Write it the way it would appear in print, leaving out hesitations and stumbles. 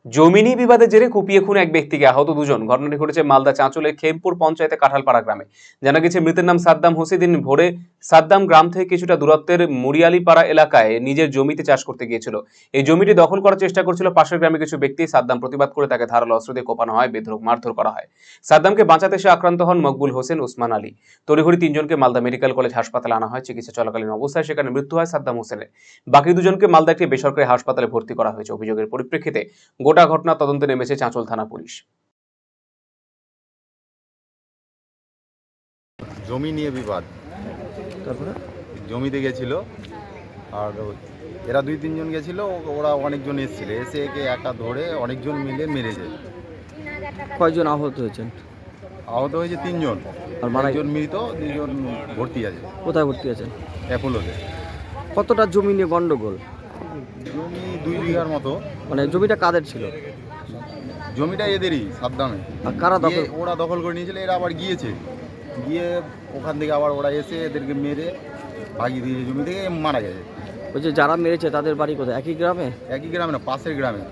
জমি নিয়ে বিবাদের জেরে কুপিয়ে খুন এক ব্যক্তিকে, আহত দুজন। ঘটনাটি ঘটেছে মালদা চাঁচলের খেমপুর পঞ্চায়েতে কাঁঠালপাড়া গ্রামে। জানা গেছে মৃতের নাম সাদ্দাম হোসেন। দিন ভোরে সাদ্দাম গ্রাম থেকে কিছুটা দূরত্বের মুরিয়ালিপাড়া এলাকায় নিজের জমিতে চাষ করতে গিয়েছিল। এই জমিটি দখল করার চেষ্টা করছিল পাশের গ্রামে কিছু ব্যক্তি। সাদ্দাম প্রতিবাদ করে তাকে ধারালো অস্ত্র দিয়ে কোপানো হয়, বেধড়ক মারধর করা হয়। সাদ্দামকে বাঁচাতে এসে আক্রান্ত হন মকবুল হোসেন, ওসমান আলী। তড়িঘড়ি তিনজনকে মালদা মেডিকেল কলেজ হাসপাতালে আনা হয়। চিকিৎসা চলাকালীন অবস্থায় সেখানে মৃত্যু হয় সাদ্দাম হোসেনের। বাকি দুজনকে মালদা একটি বেসরকারি হাসপাতালে ভর্তি করা হয়েছে। অভিযোগের পরিপ্রেক্ষিতে গোটা ঘটনা তদন্তে নেমেছে চাঁচল থানা পুলিশ। জমি নিয়ে বিবাদ, তারপরে জমিতে গেছিল আর এরা 2-3 জন গেছিল, ওরা অনেকজন এসেছিল, এসে একে একা ধরে অনেকজন মিলে মেরেছে। কয়জন আহত হয়েছেন? আহত হয়েছে 3 জন, আর মারা একজন মৃত, 2 জন ভর্তি আছে কোথায় ভর্তি আছেন? অ্যাপোলোতে। কতটা জমি নিয়ে গন্ডগোল? জমি 2 বিঘার মতো। মানে জমিটা কাদের ছিল? জমিটা এদেরই, সাদ্দামে। আর কারা দখল? ওরা দখল করে নিয়েছিল, এরা আবার গিয়ে ওখান থেকে আবার ওরা এসে এদেরকে মেরে ভাগিয়ে দিয়েছে, জমি থেকে মারা গেছে। ওই যে যারা মেরেছে তাদের বাড়ি কোথায়? একই গ্রামে? একই গ্রামে না, পাশের গ্রামে।